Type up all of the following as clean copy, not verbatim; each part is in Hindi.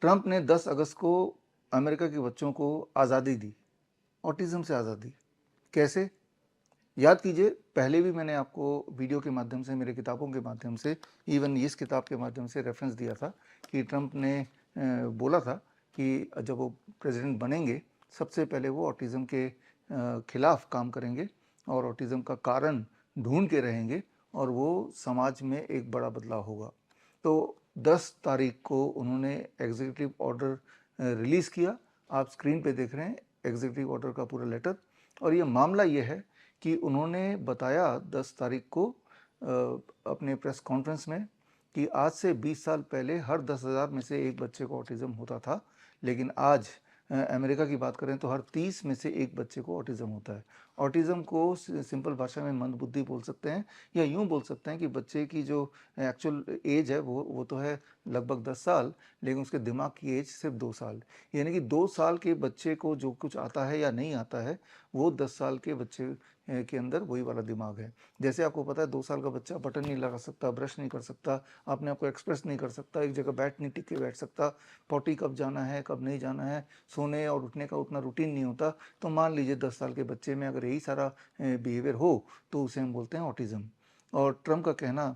ट्रंप ने 10 अगस्त को अमेरिका के बच्चों को आज़ादी दी, ऑटिज़म से आज़ादी। कैसे? याद कीजिए, पहले भी मैंने आपको वीडियो के माध्यम से, मेरे किताबों के माध्यम से, इवन इस किताब के माध्यम से रेफरेंस दिया था कि ट्रंप ने बोला था कि जब वो प्रेसिडेंट बनेंगे, सबसे पहले वो ऑटिज़म के खिलाफ काम करेंगे और ऑटिज़म का कारण ढूंढ के रहेंगे और वो समाज में एक बड़ा बदलाव होगा। तो 10 तारीख को उन्होंने एग्जीक्यूटिव ऑर्डर रिलीज़ किया। आप स्क्रीन पे देख रहे हैं एग्जीक्यूटिव ऑर्डर का पूरा लेटर। और ये मामला ये है कि उन्होंने बताया 10 तारीख को अपने प्रेस कॉन्फ्रेंस में कि आज से 20 साल पहले हर 10,000 में से एक बच्चे को ऑटिज़म होता था, लेकिन आज अमेरिका की बात करें तो हर 30 में से एक बच्चे को ऑटिज़म होता है। ऑटिज़म को सिंपल भाषा में मंदबुद्धि बोल सकते हैं, या यूँ बोल सकते हैं कि बच्चे की जो एक्चुअल एज है वो तो है लगभग 10 साल, लेकिन उसके दिमाग की एज सिर्फ 2 साल। यानी कि 2 साल के बच्चे को जो कुछ आता है या नहीं आता है, वो 10 साल के बच्चे के अंदर वही वाला दिमाग है। जैसे आपको पता है 2 साल का बच्चा बटन नहीं लगा सकता, ब्रश नहीं कर सकता, अपने आप को एक्सप्रेस नहीं कर सकता, एक जगह नहीं टिक के बैठ सकता, पॉटी कब जाना है कब नहीं जाना है, सोने और उठने का उतना रूटीन नहीं होता। तो मान लीजिए 10 साल के बच्चे में अगर यही सारा बिहेवियर हो तो उसे हम बोलते हैं ऑटिज़म। और ट्रम्प का कहना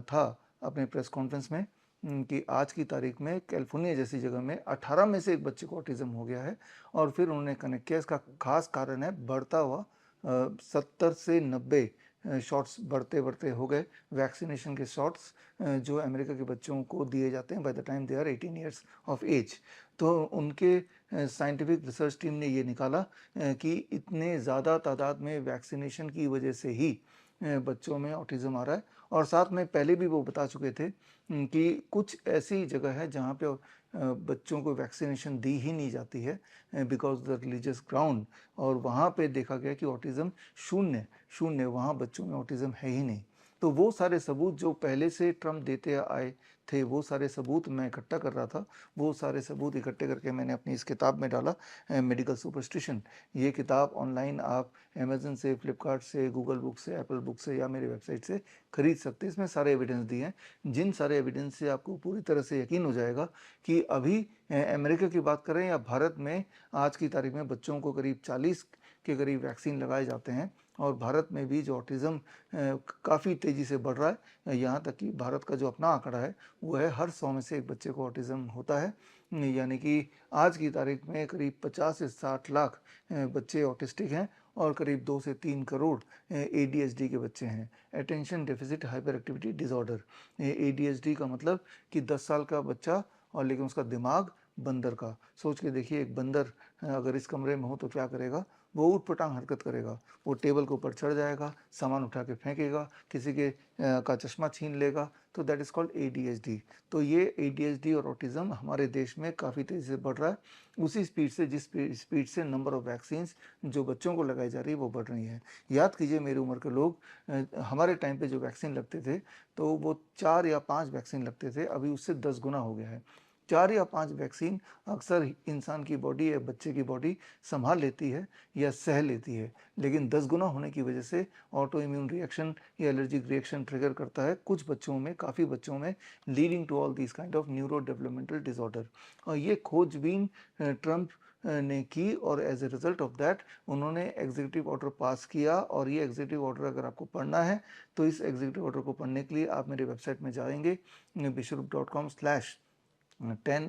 था अपने प्रेस कॉन्फ्रेंस में कि आज की तारीख में कैलिफोर्निया जैसी जगह में 18 में से एक बच्चे को ऑटिज़म हो गया है। और फिर उन्होंने कनेक्ट किया, इसका खास कारण है बढ़ता हुआ 70 से 90 शॉट्स बढ़ते बढ़ते हो गए वैक्सीनेशन के शॉट्स जो अमेरिका के बच्चों को दिए जाते हैं by the time they are 18 years of age. तो उनके साइंटिफिक रिसर्च टीम ने ये निकाला कि इतने ज़्यादा तादाद में वैक्सीनेशन की वजह से ही बच्चों में ऑटिज़म आ रहा है। और साथ में पहले भी वो बता चुके थे कि कुछ ऐसी जगह है जहाँ पे बच्चों को वैक्सीनेशन दी ही नहीं जाती है बिकॉज द रिलीजियस ग्राउंड, और वहाँ पे देखा गया कि ऑटिज़म शून्य शून्य, वहाँ बच्चों में ऑटिज़म है ही नहीं। तो वो सारे सबूत जो पहले से ट्रम्प देते आए थे, वो सारे सबूत मैं इकट्ठा कर रहा था। वो सारे सबूत इकट्ठे करके मैंने अपनी इस किताब में डाला, मेडिकल सुपरस्टिशन। ये किताब ऑनलाइन आप अमेज़न से, फ्लिपकार्ट से, गूगल बुक से, एप्पल बुक से या मेरी वेबसाइट से खरीद सकते हैं। इसमें सारे एविडेंस दिए हैं, जिन सारे एविडेंस से आपको पूरी तरह से यकीन हो जाएगा कि अभी अमेरिका की बात करें या भारत में, आज की तारीख में बच्चों को करीब 40 के करीब वैक्सीन लगाए जाते हैं। और भारत में भी जो ऑटिज़म काफ़ी तेज़ी से बढ़ रहा है, यहाँ तक कि भारत का जो अपना आंकड़ा है वो है हर 100 में से एक बच्चे को ऑटिज़म होता है। यानी कि आज की तारीख में करीब 50 से 60 लाख बच्चे ऑटिस्टिक हैं और करीब 2 से 3 करोड़ ADHD के बच्चे हैं, attention deficit hyper activity disorder. ADHD का मतलब कि 10 साल का बच्चा और लेकिन उसका दिमाग बंदर का। सोच के देखिए, एक बंदर अगर इस कमरे में हो तो क्या करेगा? वो ऊट-पटांग हरकत करेगा। वो टेबल के ऊपर चढ़ जाएगा, सामान उठा के फेंकेगा, किसी के का चश्मा छीन लेगा। तो दैट इज़ कॉल्ड ADHD। तो ये ADHD और ऑटिज़म हमारे देश में काफ़ी तेज़ी से बढ़ रहा है। उसी स्पीड से, जिस स्पीड से नंबर ऑफ वैक्सीन्स जो बच्चों को लगाई जा रही है वो बढ़ रही है। याद कीजिए, मेरी उम्र के लोग, हमारे टाइम पे जो वैक्सीन लगते थे तो वो 4 या 5 वैक्सीन लगते थे, अभी उससे 10 गुना हो गया है। 4 या 5 वैक्सीन अक्सर इंसान की बॉडी या बच्चे की बॉडी संभाल लेती है या सह लेती है, लेकिन 10 गुना होने की वजह से ऑटो इम्यून रिएक्शन या एलर्जिक रिएक्शन ट्रिगर करता है कुछ बच्चों में, काफ़ी बच्चों में, leading to all this kind of neuro developmental disorder. और ये खोजबीन ट्रम्प ने की और as a result of that उन्होंने एग्जीक्यूटिव ऑर्डर पास किया। और ये एग्जीक्यूटिव ऑर्डर अगर आपको पढ़ना है तो इस एग्जीक्यूटिव ऑर्डर को पढ़ने के लिए आप मेरे वेबसाइट में जाएंगे, bishop.com/10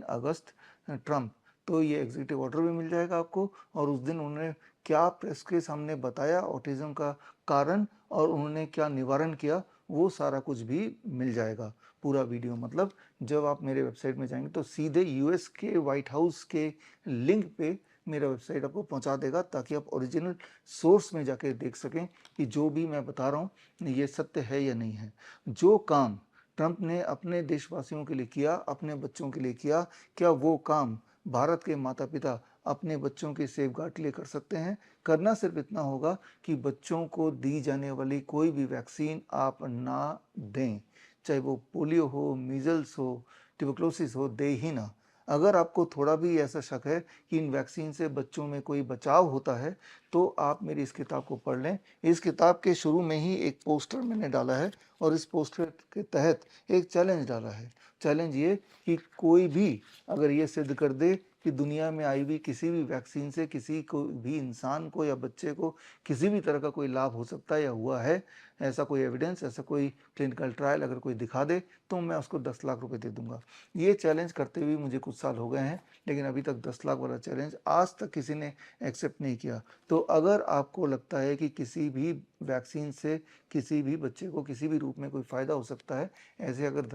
अगस्त ट्रम्प। तो ये एग्जीक्यूटिव ऑर्डर भी मिल जाएगा आपको, और उस दिन उन्होंने क्या प्रेस के सामने बताया ऑटिज़म का कारण और उन्होंने क्या निवारण किया, वो सारा कुछ भी मिल जाएगा। पूरा वीडियो, मतलब जब आप मेरे वेबसाइट में जाएंगे तो सीधे यूएस के व्हाइट हाउस के लिंक पे मेरा वेबसाइट आपको पहुंचा देगा, ताकि आप ओरिजिनल सोर्स में जाके देख सकें कि जो भी मैं बता रहा हूँ ये सत्य है या नहीं है। जो काम ट्रम्प ने अपने देशवासियों के लिए किया, अपने बच्चों के लिए किया, क्या वो काम भारत के माता पिता अपने बच्चों के सेफगार्ड के लिए कर सकते हैं? करना सिर्फ इतना होगा कि बच्चों को दी जाने वाली कोई भी वैक्सीन आप ना दें, चाहे वो पोलियो हो, मीजल्स हो, ट्यूबरकुलोसिस हो, दे ही ना। अगर आपको थोड़ा भी ऐसा शक है कि इन वैक्सीन से बच्चों में कोई बचाव होता है, तो आप मेरी इस किताब को पढ़ लें। इस किताब के शुरू में ही एक पोस्टर मैंने डाला है और इस पोस्टर के तहत एक चैलेंज डाला है। चैलेंज ये कि कोई भी अगर ये सिद्ध कर दे कि दुनिया में आई हुई किसी भी वैक्सीन से किसी को भी इंसान को या बच्चे को किसी भी तरह का कोई लाभ हो सकता है या हुआ है, ऐसा कोई एविडेंस, ऐसा कोई क्लिनिकल ट्रायल अगर कोई दिखा दे, तो मैं उसको 10 लाख रुपए दे दूंगा। ये चैलेंज करते हुए मुझे कुछ साल हो गए हैं, लेकिन अभी तक 10 लाख वाला चैलेंज आज तक किसी ने एक्सेप्ट नहीं किया। तो अगर आपको लगता है कि किसी भी वैक्सीन से किसी भी बच्चे को किसी भी रूप में कोई फ़ायदा हो सकता है, ऐसे अगर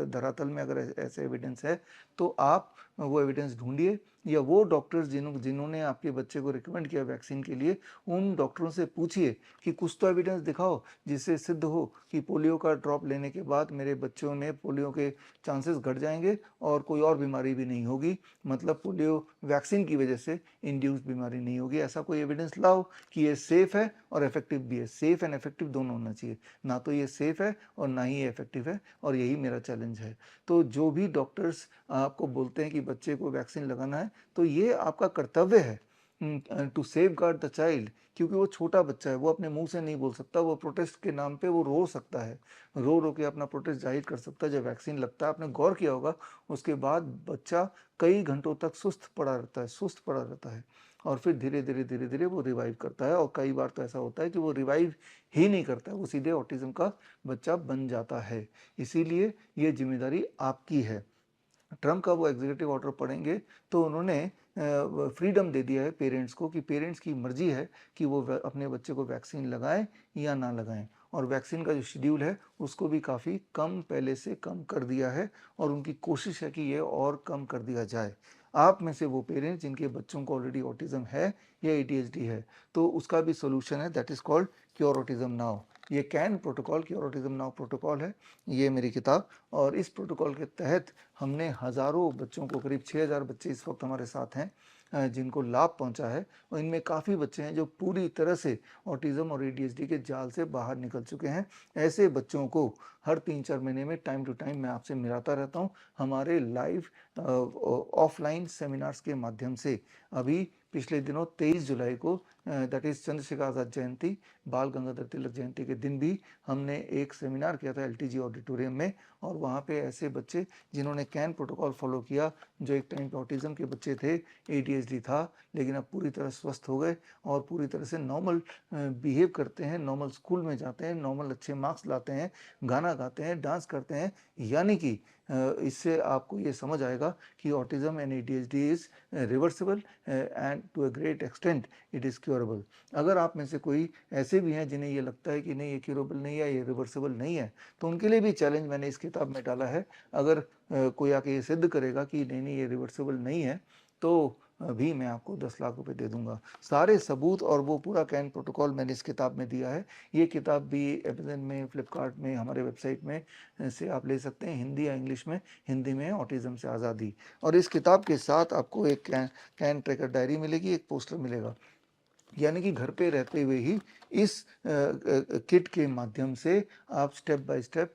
धरातल में अगर ऐसे एविडेंस है, तो आप वो एविडेंस ढूंढिए, या वो डॉक्टर्स जिन्होंने आपके बच्चे को रिकमेंड किया वैक्सीन के लिए, उन डॉक्टरों से पूछिए कि कुछ तो एविडेंस दिखाओ जिससे सिद्ध हो कि पोलियो का ड्रॉप लेने के बाद मेरे बच्चों में पोलियो के चांसेस घट जाएंगे और कोई और बीमारी भी नहीं होगी, मतलब पोलियो वैक्सीन की वजह से इंड्यूस्ड बीमारी नहीं होगी। ऐसा कोई एविडेंस लाओ कि ये सेफ है और इफेक्टिव भी है। सेफ एंड इफेक्टिव दोनों होना चाहिए, ना तो ये सेफ है और ना ही ये इफेक्टिव है, और यही मेरा चैलेंज है। तो जो भी डॉक्टर्स आपको बोलते हैं कि बच्चे को वैक्सीन लगाना है, तो ये आपका कर्तव्य है to safeguard the child, क्योंकि वो छोटा बच्चा है, वो अपने मुंह से नहीं बोल सकता, वो प्रोटेस्ट के नाम पे वो रो सकता है, रो रो के अपना प्रोटेस्ट जाहिर कर सकता है। जब वैक्सीन लगता है, आपने गौर किया होगा, उसके बाद बच्चा कई घंटों तक सुस्त पड़ा रहता है, सुस्त पड़ा रहता है, और फिर धीरे धीरे धीरे धीरे वो रिवाइव करता है, और कई बार तो ऐसा होता है कि वो रिवाइव ही नहीं करता है, वो सीधे ऑटिज्म का बच्चा बन जाता है। इसीलिए ये जिम्मेदारी आपकी है। ट्रम्प का वो एग्जीक्यूटिव ऑर्डर पढ़ेंगे तो उन्होंने फ्रीडम दे दिया है पेरेंट्स को, कि पेरेंट्स की मर्जी है कि वो अपने बच्चे को वैक्सीन लगाएं या ना लगाएं। और वैक्सीन का जो शेड्यूल है उसको भी काफ़ी कम पहले से कम कर दिया है, और उनकी कोशिश है कि ये और कम कर दिया जाए। आप में से वो पेरेंट्स जिनके बच्चों को ऑलरेडी ऑटिज्म है या एडीएचडी है, तो उसका भी सोल्यूशन है, that is called cure autism now. ये CAN protocol, cure autism now protocol है, ये मेरी किताब। और इस प्रोटोकॉल के तहत हमने हज़ारों बच्चों को, करीब 6000 बच्चे इस वक्त हमारे साथ हैं जिनको लाभ पहुंचा है, और इनमें काफ़ी बच्चे हैं जो पूरी तरह से ऑटिज्म और एडीएचडी के जाल से बाहर निकल चुके हैं। ऐसे बच्चों को हर 3-4 महीने में टाइम टू टाइम मैं आपसे मिलाता रहता हूं हमारे लाइव ऑफलाइन सेमिनार्स के माध्यम से। अभी पिछले दिनों 23 जुलाई को, दैट इज़ चंद्रशेखर आज़ाद जयंती, बाल गंगाधर तिलक जयंती के दिन भी हमने एक सेमिनार किया था एलटीजी ऑडिटोरियम में, और वहाँ पे ऐसे बच्चे जिन्होंने कैन प्रोटोकॉल फॉलो किया, जो एक टाइम पे ऑटिज्म के बच्चे थे, एडीएचडी था, लेकिन अब पूरी तरह स्वस्थ हो गए और पूरी तरह से नॉर्मल बिहेव करते हैं, नॉर्मल स्कूल में जाते हैं, नॉर्मल अच्छे मार्क्स लाते हैं, गाना गाते हैं, डांस करते हैं। यानी कि इससे आपको ये समझ आएगा कि autism and ADHD is reversible and to a great extent it is curable. अगर आप में से कोई ऐसे भी हैं जिन्हें ये लगता है कि नहीं ये क्योरेबल नहीं है, ये रिवर्सिबल नहीं है, तो उनके लिए भी चैलेंज मैंने इस किताब में डाला है। अगर कोई आके ये सिद्ध करेगा कि नहीं नहीं ये रिवर्सिबल नहीं है, तो भी मैं आपको 10 लाख रुपए दे दूंगा। सारे सबूत और वो पूरा कैन प्रोटोकॉल मैंने इस किताब में दिया है। ये किताब भी अमेज़न में, फ्लिपकार्ट में, हमारे वेबसाइट में से आप ले सकते हैं, हिंदी या इंग्लिश में। हिंदी में ऑटिज्म से आज़ादी, और इस किताब के साथ आपको एक कैन ट्रैकर डायरी मिलेगी, एक पोस्टर मिलेगा। यानी कि घर पे रहते हुए ही इस किट के माध्यम से आप स्टेप बाय स्टेप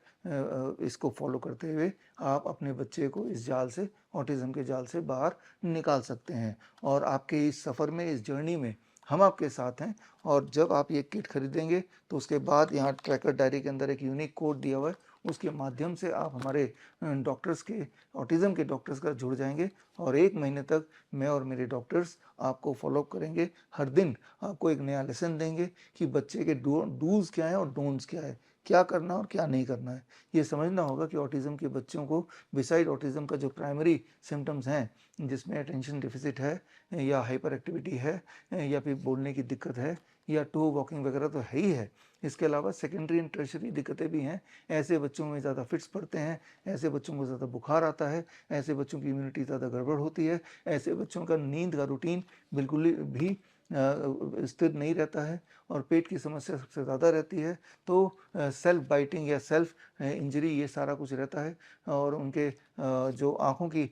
इसको फॉलो करते हुए आप अपने बच्चे को इस जाल से, ऑटिज्म के जाल से बाहर निकाल सकते हैं। और आपके इस सफ़र में, इस जर्नी में हम आपके साथ हैं। और जब आप ये किट खरीदेंगे तो उसके बाद यहाँ ट्रैकर डायरी के अंदर एक यूनिक कोड दिया हुआ है, उसके माध्यम से आप हमारे डॉक्टर्स के, ऑटिज्म के डॉक्टर्स का जुड़ जाएंगे, और 1 महीने तक मैं और मेरे डॉक्टर्स आपको फॉलो करेंगे। हर दिन आपको एक नया लेसन देंगे कि बच्चे के डूज क्या है और डोंट्स क्या है, क्या करना और क्या नहीं करना है। ये समझना होगा कि ऑटिज्म के बच्चों को बिसाइड ऑटिज्म का जो प्राइमरी सिम्टम्स हैं, जिसमें अटेंशन डिफिसिट है या हाइपर एक्टिविटी है या फिर बोलने की दिक्कत है या टू वॉकिंग वगैरह तो है ही है, इसके अलावा सेकेंडरी एंड टर्शरी दिक्कतें भी हैं। ऐसे बच्चों में ज़्यादा फिट्स पड़ते हैं, ऐसे बच्चों को ज़्यादा बुखार आता है, ऐसे बच्चों की इम्यूनिटी ज़्यादा गड़बड़ होती है, ऐसे बच्चों का नींद का रूटीन बिल्कुल भी स्थिर नहीं रहता है, और पेट की समस्या सबसे ज़्यादा रहती है। तो सेल्फ बाइटिंग या सेल्फ इंजरी, ये सारा कुछ रहता है, और उनके जो आँखों की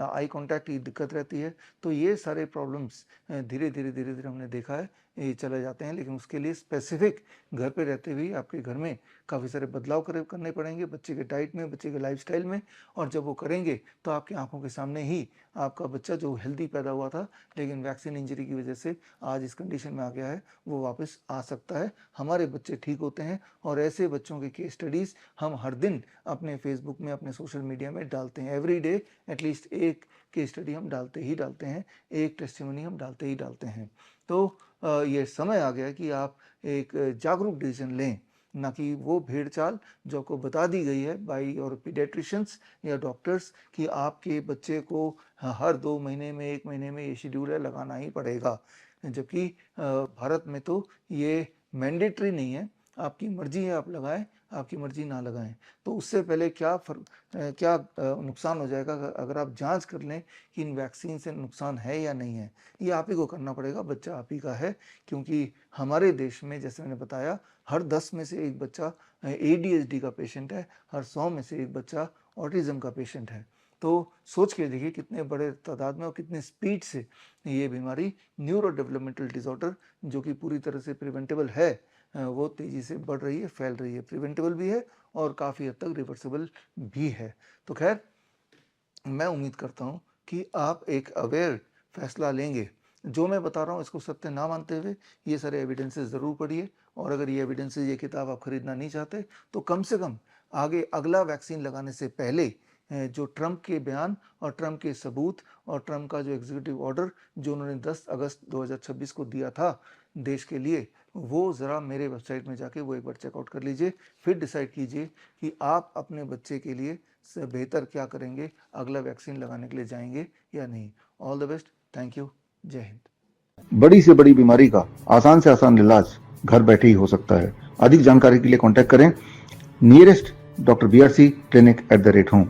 आई कांटेक्ट की दिक्कत रहती है, तो ये सारे प्रॉब्लम्स धीरे धीरे हमने देखा है ये चले जाते हैं। लेकिन उसके लिए स्पेसिफिक घर पे रहते हुए आपके घर में काफ़ी सारे बदलाव करने पड़ेंगे बच्चे के डाइट में, बच्चे के लाइफस्टाइल में। और जब वो करेंगे तो आपकी आंखों के सामने ही आपका बच्चा जो हेल्दी पैदा हुआ था लेकिन वैक्सीन इंजरी की वजह से आज इस कंडीशन में आ गया है, वो वापस आ सकता है। हमारे बच्चे ठीक होते हैं और ऐसे बच्चों की केस स्टडीज़ हम हर दिन अपने फेसबुक में, अपने सोशल मीडिया में डालते हैं। एवरी डे एटलीस्ट एक केस स्टडी हम डालते हैं, एक टेस्टिमनी हम डालते हैं। तो ये समय आ गया कि आप एक जागरूक डिसीजन लें, ना कि वो भेड़ चाल जो आपको बता दी गई है बाई और पीडियाट्रिशियंस या डॉक्टर्स कि आपके बच्चे को हर 2 महीने में, 1 महीने में ये शेड्यूल है लगाना ही पड़ेगा। जबकि भारत में तो ये मैंडेटरी नहीं है, आपकी मर्जी है आप लगाएं, आपकी मर्जी ना लगाएं। तो उससे पहले क्या नुकसान हो जाएगा अगर आप जांच कर लें कि इन वैक्सीन से नुकसान है या नहीं है, ये आप ही को करना पड़ेगा, बच्चा आप ही का है। क्योंकि हमारे देश में जैसे मैंने बताया हर 10 में से एक बच्चा ADHD का पेशेंट है, हर 100 में से एक बच्चा ऑटिज्म का पेशेंट है। तो सोच के देखिए कितने बड़े तादाद में और कितने स्पीड से ये बीमारी न्यूरो डेवलपमेंटल डिसऑर्डर जो कि पूरी तरह से प्रिवेंटेबल है, वो तेज़ी से बढ़ रही है, फैल रही है। प्रिवेंटेबल भी है और काफ़ी हद तक रिवर्सिबल भी है। तो खैर मैं उम्मीद करता हूँ कि आप एक अवेयर फैसला लेंगे। जो मैं बता रहा हूँ इसको सत्य ना मानते हुए ये सारे एविडेंसेस ज़रूर पढ़िए। और अगर ये एविडेंसेस, ये किताब आप खरीदना नहीं चाहते तो कम से कम आगे अगला वैक्सीन लगाने से पहले जो ट्रंप के बयान और ट्रंप के सबूत और ट्रंप का जो एग्जीक्यूटिव ऑर्डर जो उन्होंने 10 अगस्त 2026 को दिया था देश के लिए, वो ज़रा मेरे वेबसाइट में जाके वो एक बार चेकआउट कर लीजिए। फिर डिसाइड कीजिए कि आप अपने बच्चे के लिए से बेहतर क्या करेंगे, अगला वैक्सीन लगाने के लिए जाएंगे या नहीं। All the best, thank you, जय हिंद। बड़ी से बड़ी बीमारी का आसान से आसान इलाज घर बैठे ही हो सकता है। अधिक जानकारी के लिए कांटेक्ट करें नियरेस्ट डॉक्टर BRC clinic@home।